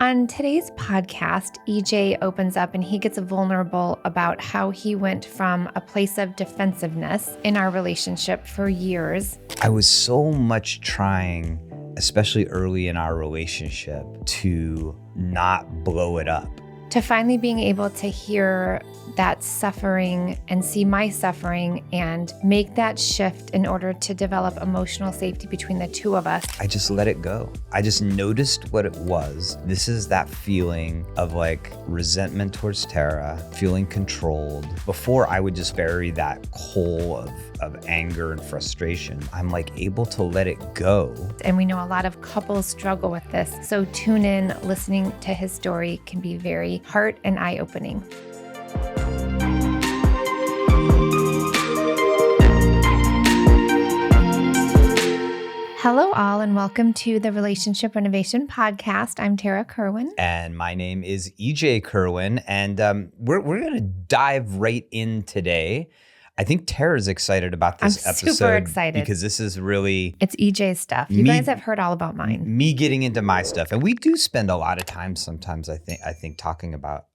On today's podcast, EJ opens up and he gets vulnerable about how he went from a place of defensiveness in our relationship for years. I was so much trying, especially early in our relationship, to not blow it up. To finally being able to hear that suffering and see my suffering and make that shift in order to develop emotional safety between the two of us. I just let it go. I just noticed what it was. This is that feeling of like resentment towards Tarah, feeling controlled. Before I would just bury that coal of anger and frustration. I'm like able to let it go. And we know a lot of couples struggle with this. So tune in, listening to his story can be very heart and eye-opening. Hello all, and welcome to the Relationship Renovation Podcast. I'm Tarah Kerwin. And my name is EJ Kerwin. And we're going to dive right in today. I think Tara's excited about this episode. I'm super excited. Because this is really... It's EJ's stuff. You guys have heard all about mine. Me getting into my stuff. And we do spend a lot of time sometimes, I think talking about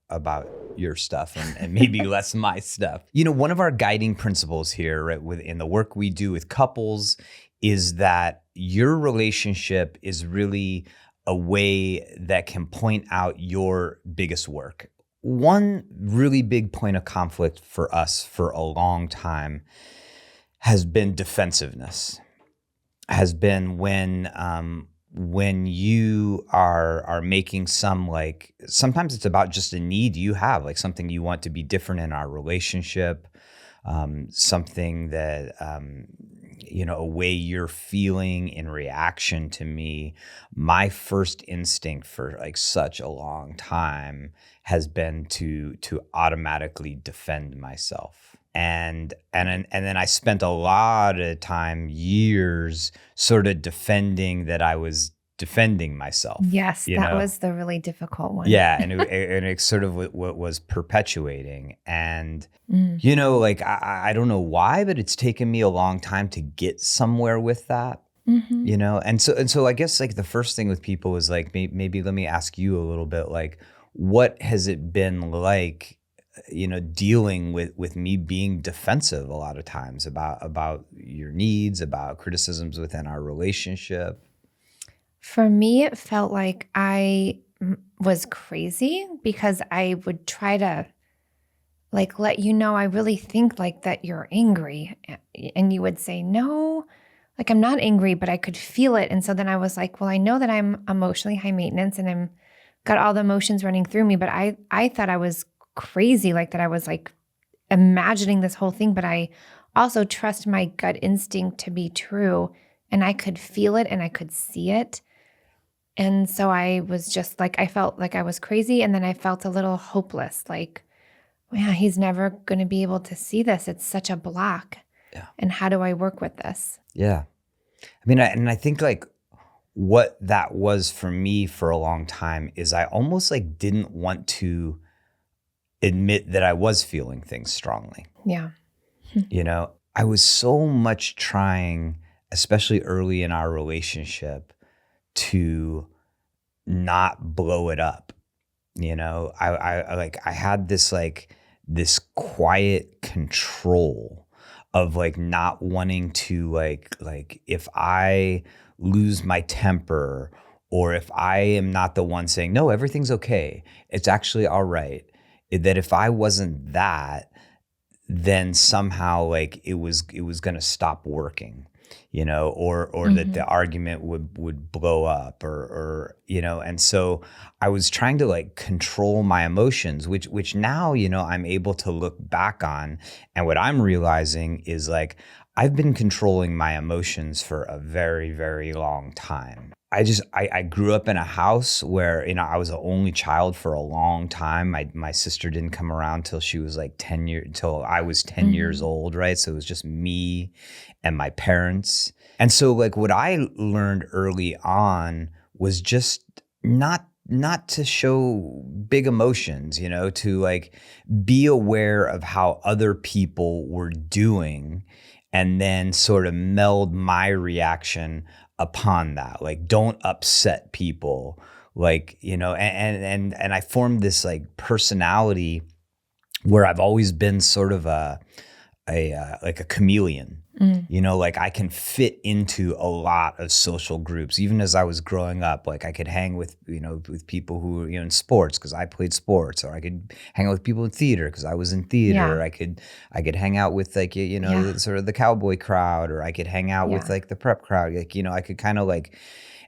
your stuff and maybe less my stuff. You know, one of our guiding principles here, right, within the work we do with couples is that your relationship is really a way that can point out your biggest work. One really big point of conflict for us for a long time has been defensiveness, has been when you are making sometimes it's about just a need you have, like something you want to be different in our relationship, something that, a way you're feeling in reaction to me. My first instinct for like such a long time has been to automatically defend myself. And then I spent a lot of time, years, sort of defending that I was defending myself. Yes, that was the really difficult one. Yeah, and it sort of what was perpetuating. And, I don't know why, but it's taken me a long time to get somewhere with that. Mm-hmm. And so I guess like the first thing with people is like, maybe let me ask you a little bit, like, what has it been like, dealing with me being defensive a lot of times about your needs, about criticisms within our relationship? For me, it felt like I was crazy because I would try to like let you know I really think like that you're angry. And you would say, no, like I'm not angry, but I could feel it. And so then I was like, well, I know that I'm emotionally high maintenance and I'm got all the emotions running through me, but I thought I was crazy, like that I was like imagining this whole thing, but I also trust my gut instinct to be true. And I could feel it and I could see it. And so I was just like, I felt like I was crazy. And then I felt a little hopeless, like, yeah, he's never going to be able to see this. It's such a block. Yeah. And how do I work with this? Yeah. I mean, I think like what that was for me for a long time is I almost like didn't want to admit that I was feeling things strongly. Yeah. I was so much trying, especially early in our relationship, to not blow it up. I had this quiet control of like not wanting to like if I lose my temper or if I am not the one saying, no, everything's okay, it's actually all right, that if I wasn't that, then somehow like it was going to stop working. Or mm-hmm. that the argument would blow up or and so I was trying to like control my emotions, which now, I'm able to look back on. And what I'm realizing is like, I've been controlling my emotions for a very, very long time. I grew up in a house where, I was the only child for a long time. My sister didn't come around till she was like 10 years, until I was 10 mm-hmm. years old, right? So it was just me and my parents. And so like what I learned early on was just not to show big emotions, to like be aware of how other people were doing and then sort of meld my reaction upon that. Like, don't upset people. Like, and I formed this like personality where I've always been sort of like a chameleon. Like I can fit into a lot of social groups. Even as I was growing up, like I could hang with, with people who were, in sports because I played sports, or I could hang out with people in theater because I was in theater. Yeah. I could hang out with like, sort of the cowboy crowd, or I could hang out with like the prep crowd. Like, I could kind of like,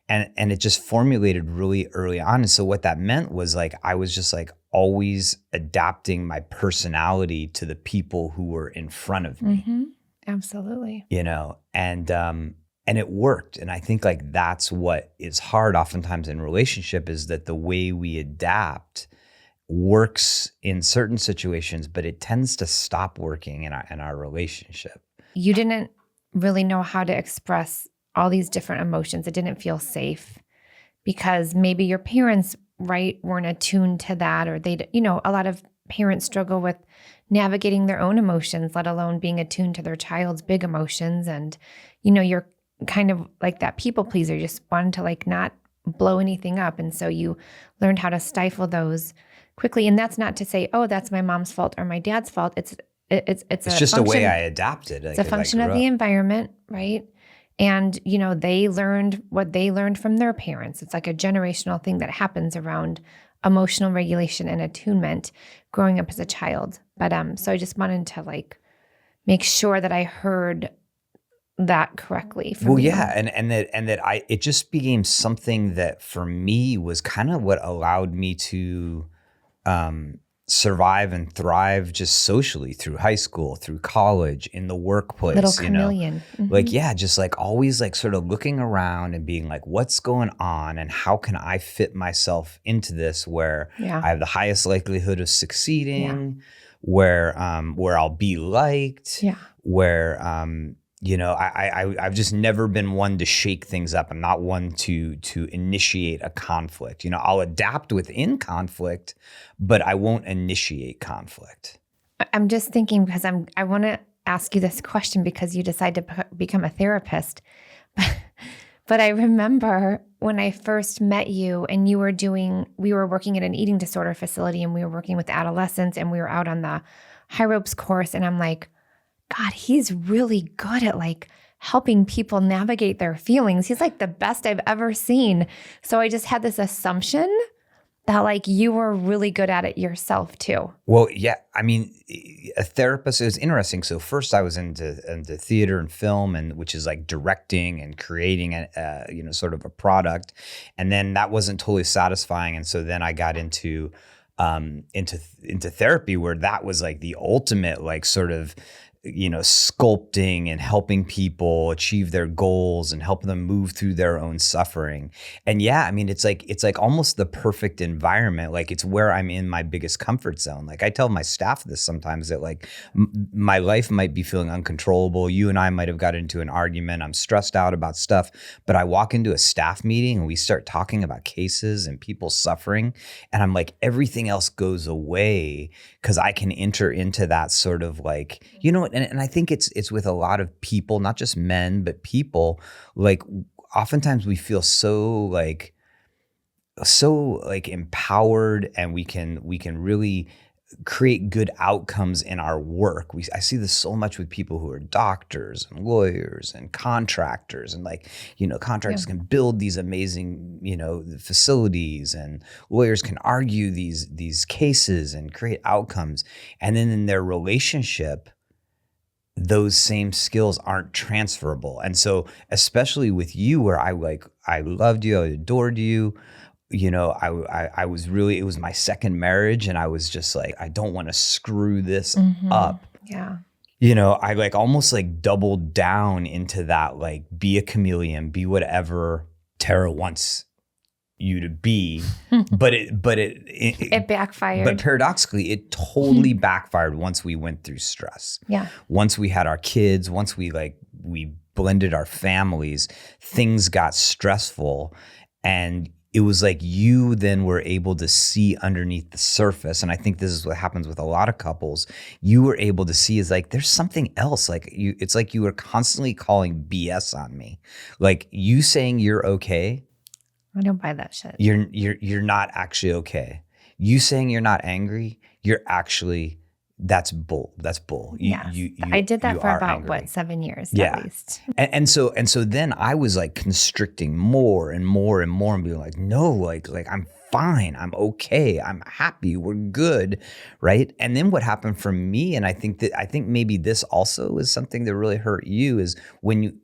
and it just formulated really early on. And so what that meant was like, I was just like always adapting my personality to the people who were in front of me. Mm-hmm. Absolutely. And it worked. And I think like that's what is hard oftentimes in relationship, is that the way we adapt works in certain situations, but it tends to stop working in our relationship. You didn't really know how to express all these different emotions. It didn't feel safe because maybe your parents, right, weren't attuned to that, or they, a lot of parents struggle with navigating their own emotions, let alone being attuned to their child's big emotions. And, you're kind of like that people pleaser, you just wanted to like not blow anything up. And so you learned how to stifle those quickly. And that's not to say, oh, that's my mom's fault or my dad's fault. It's just a way I adapted. It's a function of the environment, right? And, they learned what they learned from their parents. It's like a generational thing that happens around emotional regulation and attunement growing up as a child. But so I just wanted to like make sure that I heard that correctly. Well, yeah. And that it just became something that for me was kind of what allowed me to survive and thrive just socially through high school, through college, in the workplace. Little chameleon. Mm-hmm. Like, yeah, just like always like sort of looking around and being like, what's going on and how can I fit myself into this where I have the highest likelihood of succeeding, where I'll be liked, where I've just never been one to shake things up. I'm not one to initiate a conflict. I'll adapt within conflict, but I won't initiate conflict. I'm just thinking because I want to ask you this question because you decided to become a therapist. But I remember when I first met you and we were working at an eating disorder facility and we were working with adolescents and we were out on the high ropes course. And I'm like, God, he's really good at like helping people navigate their feelings. He's like the best I've ever seen. So I just had this assumption that like you were really good at it yourself too. Well, yeah. I mean, a therapist is interesting. So first I was into theater and film, and which is like directing and creating sort of a product. And then that wasn't totally satisfying. And so then I got into therapy, where that was like the ultimate like sort of sculpting and helping people achieve their goals and help them move through their own suffering. And yeah, I mean, it's like almost the perfect environment. Like it's where I'm in my biggest comfort zone. Like I tell my staff this sometimes, that like my life might be feeling uncontrollable. You and I might have got into an argument. I'm stressed out about stuff, but I walk into a staff meeting and we start talking about cases and people suffering. And I'm like, everything else goes away because I can enter into that sort of like, and I think it's with a lot of people, not just men, but people. Like oftentimes we feel so empowered, and we can really create good outcomes in our work. I see this so much with people who are doctors and lawyers and contractors, and like, contractors can build these amazing, facilities, and lawyers can argue these cases and create outcomes. And then in their relationship, those same skills aren't transferable. And so especially with you, where I loved you, I adored you, I was really, it was my second marriage, and I was just like, I don't want to screw this up. Yeah. I like almost like doubled down into that, like be a chameleon, be whatever Tara wants you to be, but it backfired. But paradoxically, it totally backfired once we went through stress. Yeah. Once we had our kids, once we blended our families, things got stressful, and it was like you then were able to see underneath the surface. And I think this is what happens with a lot of couples. You were able to see is like, there's something else. Like it's like you were constantly calling BS on me. Like you saying you're okay I don't buy that shit. You're not actually okay. You saying you're not angry, that's bull. That's bull. I did that for about angry. 7 years at least. And so then I was like constricting more and more and more and being like, no, like I'm fine. I'm okay. I'm happy. We're good. Right. And then what happened for me, and I think maybe this also is something that really hurt you, is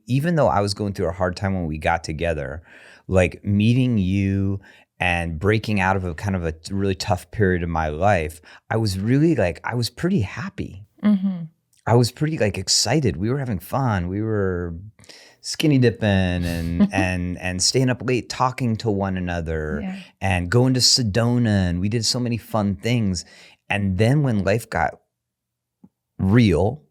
even though I was going through a hard time when we got together, like meeting you and breaking out of a kind of a really tough period of my life, I was really I was pretty happy. Mm-hmm. I was pretty excited. We were having fun. We were skinny dipping and staying up late talking to one another and going to Sedona, and we did so many fun things. And then when life got real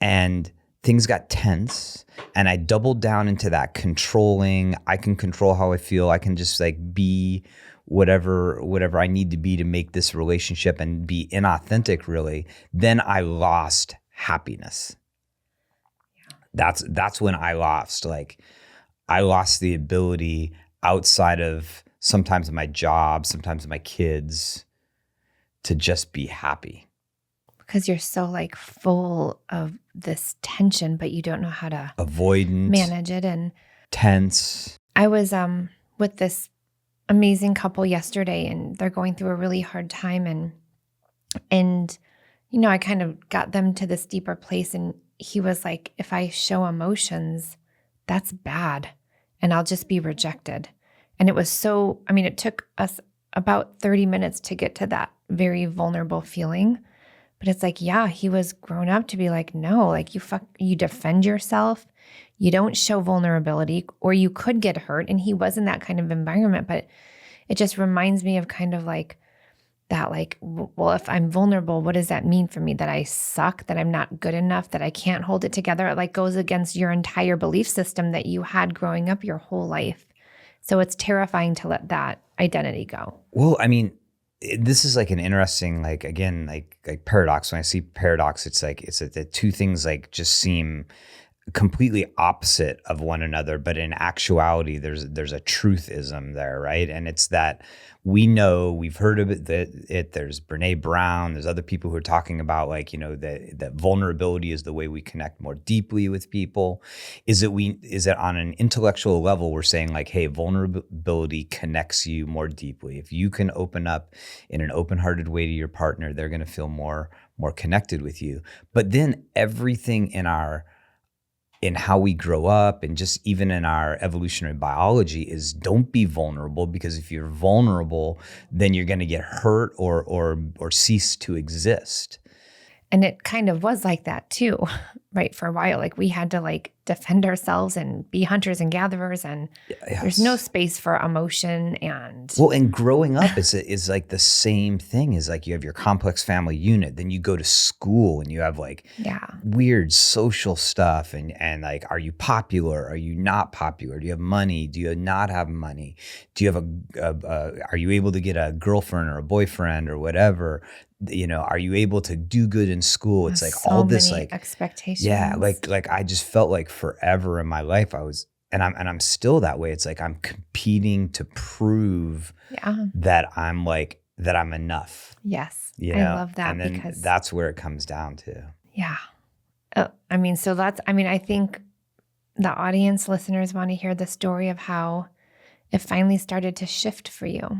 and things got tense, and I doubled down into that controlling, I can control how I feel. I can just be whatever I need to be to make this relationship and be inauthentic, really. Then I lost happiness. Yeah. That's when I lost, I lost the ability outside of sometimes my job, sometimes my kids, to just be happy. Because you're so full of this tension, but you don't know how to avoidant, manage it, and tense. I was with this amazing couple yesterday, and they're going through a really hard time, and I kind of got them to this deeper place, and he was like, if I show emotions, that's bad, and I'll just be rejected. And it was it took us about 30 minutes to get to that very vulnerable feeling. But it's he was grown up to be no, you defend yourself. You don't show vulnerability, or you could get hurt. And he was in that kind of environment. But it just reminds me of kind of that, well, if I'm vulnerable, what does that mean for me? That I suck, that I'm not good enough, that I can't hold it together? It goes against your entire belief system that you had growing up your whole life. So it's terrifying to let that identity go. Well, this is an interesting, again, paradox. When I see paradox, it's the two things just seem completely opposite of one another, but in actuality, there's a truthism there, right? And it's that we've heard of it, there's Brene Brown, there's other people who are talking about that vulnerability is the way we connect more deeply with people. Is it on an intellectual level, we're saying hey, vulnerability connects you more deeply. If you can open up in an open-hearted way to your partner, they're going to feel more connected with you. But then everything in how we grow up, and just even in our evolutionary biology, is don't be vulnerable, because if you're vulnerable, then you're going to get hurt or cease to exist. And it kind of was like that too, right? For a while, we had to defend ourselves and be hunters and gatherers, and there's no space for emotion. And growing up is the same thing. Is you have your complex family unit, then you go to school and you have weird social stuff, and are you popular? Are you not popular? Do you have money? Do you not have money? Do you have are you able to get a girlfriend or a boyfriend or whatever? Are you able to do good in school? It's so all this many expectations. Yeah, I just felt forever in my life I was, and I'm still that way. It's I'm competing to prove that I'm that I'm enough. Yes, I love that, and then because that's where it comes down to. Yeah, so that's. I think the audience listeners want to hear the story of how it finally started to shift for you.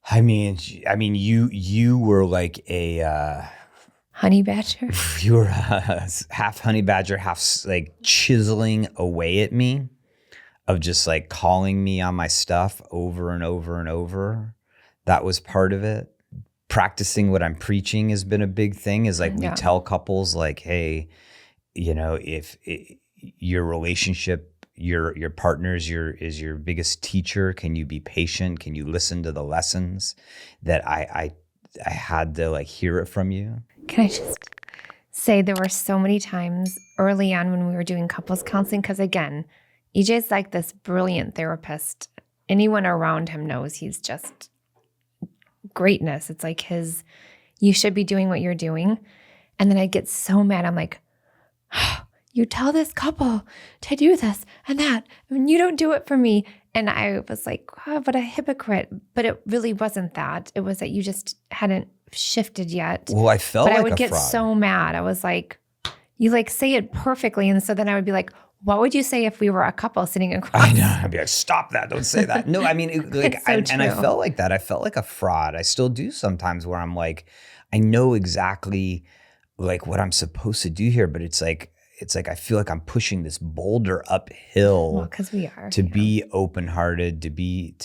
You were a honey badger. You were half honey badger, half chiseling away at me, of just calling me on my stuff over and over and over. That was part of it. Practicing what I'm preaching has been a big thing. Is we tell couples hey, if your relationship, your partner is your biggest teacher. Can you be patient? Can you listen to the lessons that I had to hear it from you? Can I just say, there were so many times early on when we were doing couples counseling, because again, EJ's this brilliant therapist. Anyone around him knows he's just greatness. It's you should be doing what you're doing. And then I get so mad. I'm you tell this couple to do this and that, and you don't do it for me. And I was like, oh, what a hypocrite. But it really wasn't that. It was that you just hadn't shifted yet. Well, I felt but like I would a get fraud. so mad. I was like, you like say it perfectly. And so then I would be like, what would you say if we were a couple sitting across? I know. I'd be like, stop that. Don't say that. No, I mean, It's so and I true. felt like that. I felt like a fraud. I still do sometimes where I'm like, I know exactly like what I'm supposed to do here, but it's like I feel like I'm pushing this boulder uphill. Well, because we are. To be open-hearted, to be,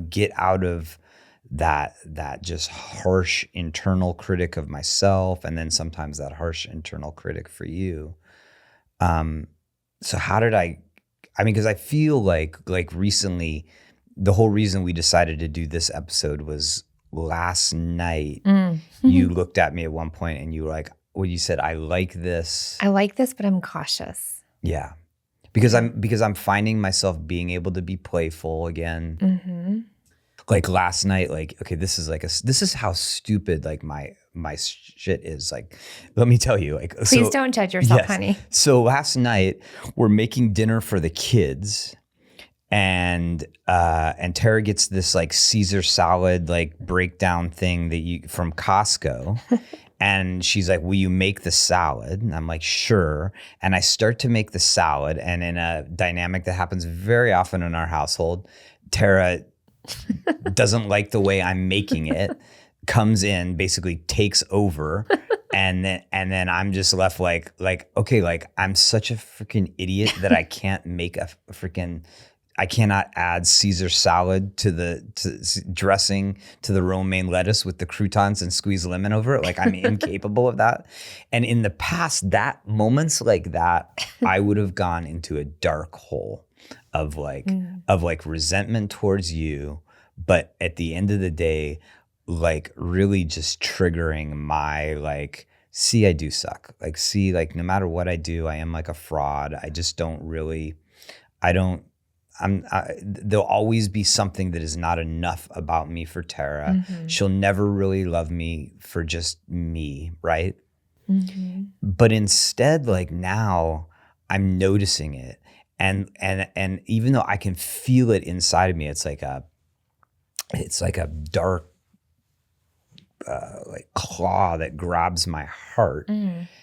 get out of that just harsh internal critic of myself, and then sometimes that harsh internal critic for you. So how did I mean, because I feel like recently, the whole reason we decided to do this episode was last night. You looked at me at one point and you were like, well, you said, I like this. I like this, but I'm cautious. Yeah. Because I'm finding myself being able to be playful again. Mm-hmm. Like last night, like, okay, this is how stupid like my shit is. Like, let me tell you, like, Please don't judge yourself, honey. So last night we're making dinner for the kids, and Tara gets this like Caesar salad like breakdown thing from Costco. And she's like, will you make the salad? And I'm like, sure. And I start to make the salad. And in a dynamic that happens very often in our household, Tara doesn't like the way I'm making it, comes in, basically takes over. And then I'm just left like, okay, like I'm such a freaking idiot that I can't make I cannot add Caesar salad to dressing to the romaine lettuce with the croutons and squeeze lemon over it. Like I'm incapable of that. And in the past, that moments like that, I would have gone into a dark hole of resentment towards you. But at the end of the day, like really just triggering my like, see, I do suck. Like, see, like no matter what I do, I am like a fraud. I just don't really, there'll always be something that is not enough about me for Tara. Mm-hmm. She'll never really love me for just me, right? Mm-hmm. But instead, like now, I'm noticing it, and even though I can feel it inside of me, it's like a dark like claw that grabs my heart, and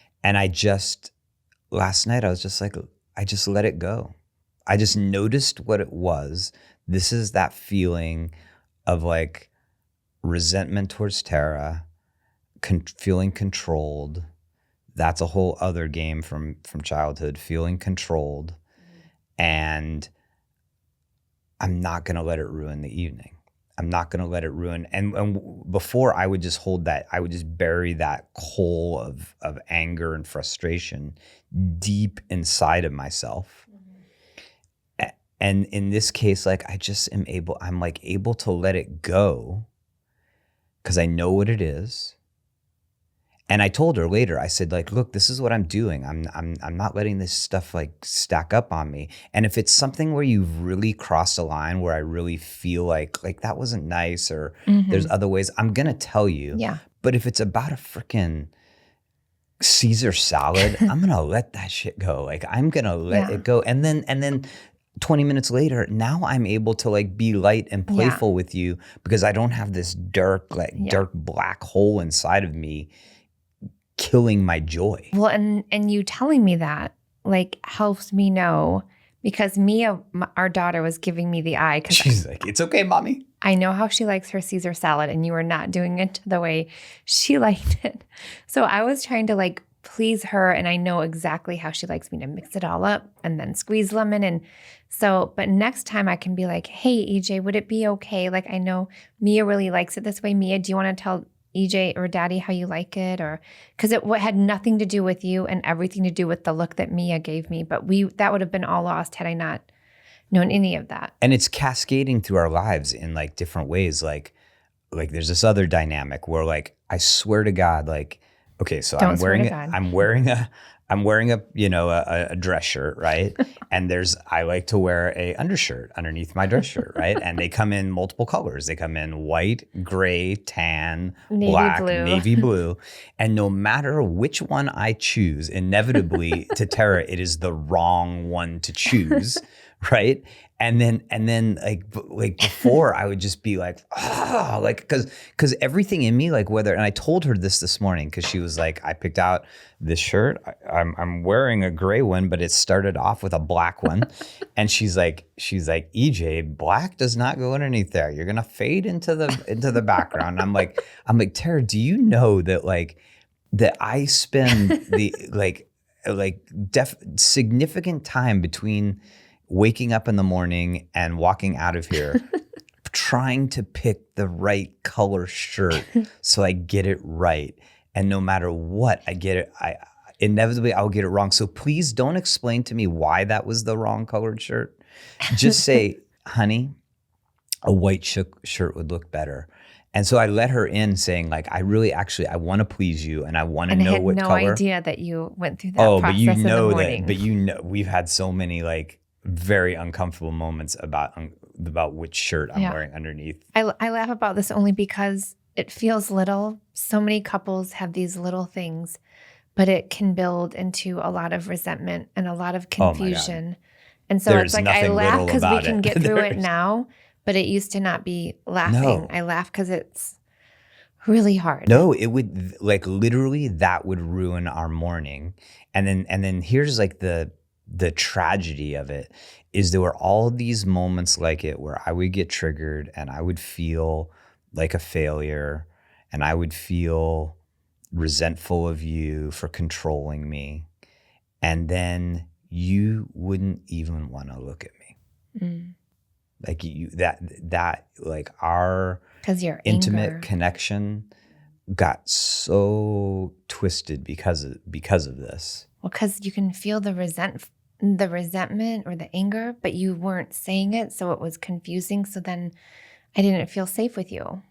last night I was just like, I just let it go. I just noticed what it was. This is that feeling of like resentment towards Tara, feeling controlled. That's a whole other game from childhood, feeling controlled. And I'm not going to let it ruin the evening. I'm not going to let it ruin. And before I would just hold that, I would just bury that coal of anger and frustration deep inside of myself. And in this case, like I'm like able to let it go because I know what it is. And I told her later, I said like, look, this is what I'm doing. I'm not letting this stuff like stack up on me. And if it's something where you've really crossed a line where I really feel like that wasn't nice or there's other ways, I'm going to tell you. Yeah. But if it's about a freaking Caesar salad, I'm going to let that shit go. Like I'm going to let it go. And then 20 minutes later, now I'm able to like be light and playful with you because I don't have this dark black hole inside of me killing my joy. Well, and you telling me that like helps me know because Mia, our daughter, was giving me the eye. She's like, it's okay, mommy. I know how she likes her Caesar salad and you are not doing it the way she liked it. So I was trying to like please her and I know exactly how she likes me to mix it all up and then squeeze lemon. And so, but next time I can be like, hey, EJ, would it be okay? Like I know Mia really likes it this way. Mia, do you want to tell EJ or Daddy how you like it? Or because it had nothing to do with you and everything to do with the look that Mia gave me. But that would have been all lost had I not known any of that. And it's cascading through our lives in like different ways. Like there's this other dynamic where like, I swear to God, like, okay, so I'm wearing a a dress shirt, right? And I like to wear a undershirt underneath my dress shirt, right? And they come in multiple colors. They come in white, gray, tan, black, navy blue. And no matter which one I choose, inevitably to Tara, it is the wrong one to choose, right? And then like before I would just be like, oh, like, cause everything in me, like and I told her this morning, cause she was like, I picked out this shirt. I'm wearing a gray one, but it started off with a black one. And she's like, EJ, black does not go underneath there. You're going to fade into the background. I'm like, Tara, do you know that I spend the significant time between waking up in the morning and walking out of here trying to pick the right color shirt so I get it right. And no matter what, I get it. Inevitably I'll get it wrong. So please don't explain to me why that was the wrong colored shirt. Just say, honey, a white shirt would look better. And so I let her in saying like, I want to please you and I want to know what color. I had no idea that you went through that process in the morning. But we've had so many like very uncomfortable moments about which shirt I'm wearing underneath. I laugh about this only because it feels little. So many couples have these little things, but it can build into a lot of resentment and a lot of confusion. And so it's like I laugh because we can get through it now, but it used to not be laughing. No. I laugh because it's really hard. No, it would like literally that would ruin our morning. And then here's like the tragedy of it is there were all these moments like it where I would get triggered and I would feel like a failure and I would feel resentful of you for controlling me. And then you wouldn't even want to look at me. Like that like our intimate anger. connection got so twisted because of this. Well, because you can feel the resentment or the anger, but you weren't saying it, so it was confusing. So then I didn't feel safe with you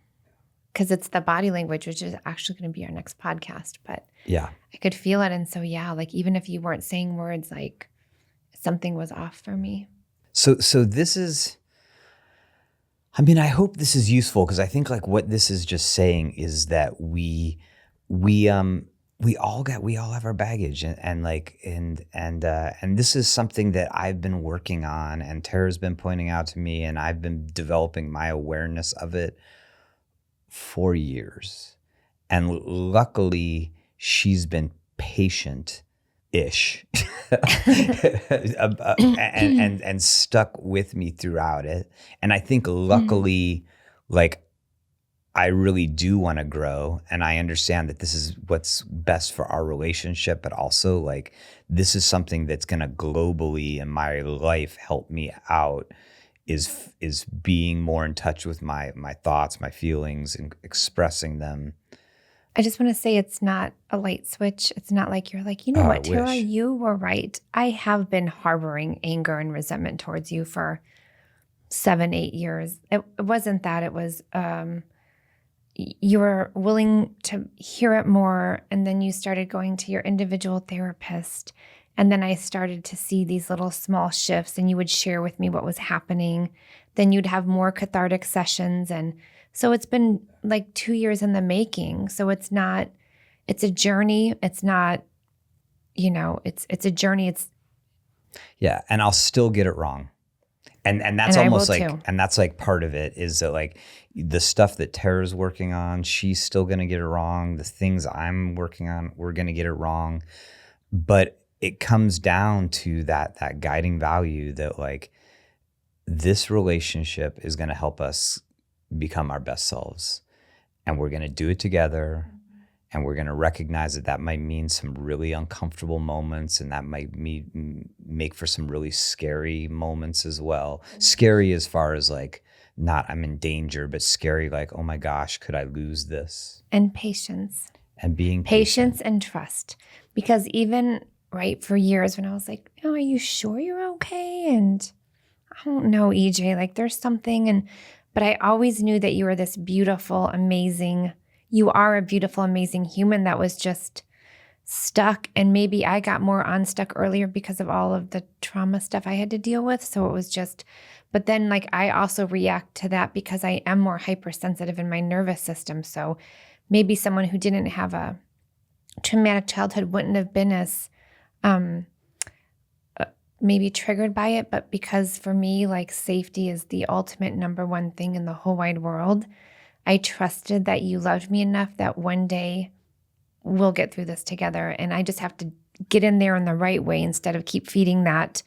because it's the body language, which is actually going to be our next podcast. But yeah, I could feel it. And so, like even if you weren't saying words, like something was off for me. So this is, I mean, I hope this is useful because I think like what this is just saying is that we all have our baggage and this is something that I've been working on and Tara's been pointing out to me and I've been developing my awareness of it for years. And luckily she's been patient-ish and stuck with me throughout it. And I think luckily, like I really do want to grow and I understand that this is what's best for our relationship, but also like this is something that's going to globally in my life help me out is being more in touch with my thoughts, my feelings and expressing them. I just want to say it's not a light switch. It's not like you're like, you know what, Tara, you were right. I have been harboring anger and resentment towards you for 7-8 years. It wasn't that. It was you were willing to hear it more, and then you started going to your individual therapist, and then I started to see these little small shifts, and you would share with me what was happening. Then you'd have more cathartic sessions, and so it's been like 2 years in the making. So it's a journey. It's not, it's a journey. Yeah. And I'll still get it wrong. And that's almost like, too. And that's like part of it is that like the stuff that Tara's working on, she's still going to get it wrong. The things I'm working on, we're going to get it wrong. But it comes down to that guiding value that like this relationship is going to help us become our best selves, and we're going to do it together, and we're going to recognize that might mean some really uncomfortable moments, and that might make for some really scary moments as well. Scary as far as like not I'm in danger, but scary like, oh my gosh, could I lose this? And patience. And being patience and trust. Because even for years when I was like, are you sure you're okay? And I don't know, EJ, like there's something, but I always knew that you were this beautiful, amazing, you are a beautiful, amazing human that was just stuck. And maybe I got more unstuck earlier because of all of the trauma stuff I had to deal with. So it was just, but then like I also react to that because I am more hypersensitive in my nervous system. So maybe someone who didn't have a traumatic childhood wouldn't have been as maybe triggered by it, but because for me, like safety is the ultimate number one thing in the whole wide world, I trusted that you loved me enough that one day we'll get through this together. And I just have to get in there in the right way instead of keep feeding that,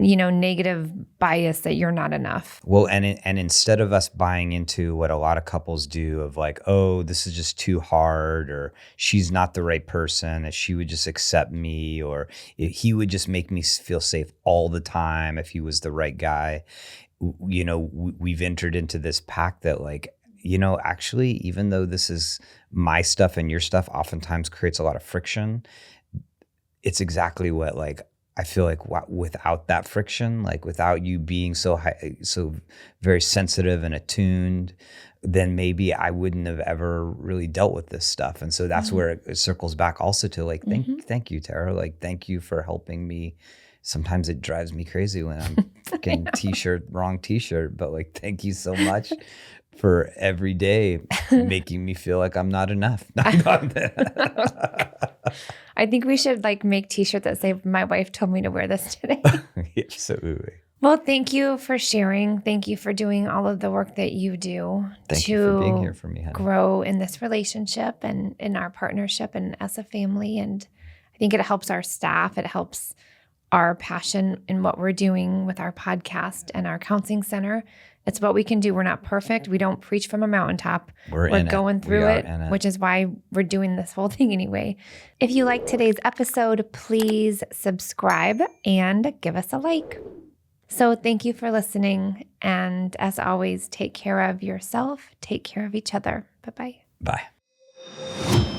negative bias that you're not enough. Well, and instead of us buying into what a lot of couples do of like, oh, this is just too hard, or she's not the right person, that she would just accept me, or he would just make me feel safe all the time if he was the right guy. We've entered into this pact that like, actually, even though this is my stuff and your stuff oftentimes creates a lot of friction, it's exactly what like I feel like without that friction, like without you being so very sensitive and attuned, then maybe I wouldn't have ever really dealt with this stuff. And so that's where it circles back also to like, thank you, Tara. Like, thank you for helping me. Sometimes it drives me crazy when I'm freaking wrong t-shirt, but like, thank you so much for every day making me feel like I'm not enough. I think we should like make t-shirts that say, my wife told me to wear this today. Absolutely. Well, thank you for sharing. Thank you for doing all of the work that you do Thank you for being here for me, honey. Grow in this relationship and in our partnership and as a family. And I think it helps our staff. It helps our passion in what we're doing with our podcast and our counseling center. It's what we can do. We're not perfect. We don't preach from a mountaintop. We're going through it, which is why we're doing this whole thing anyway. If you like today's episode, please subscribe and give us a like. So thank you for listening. And as always, take care of yourself. Take care of each other. Bye-bye. Bye.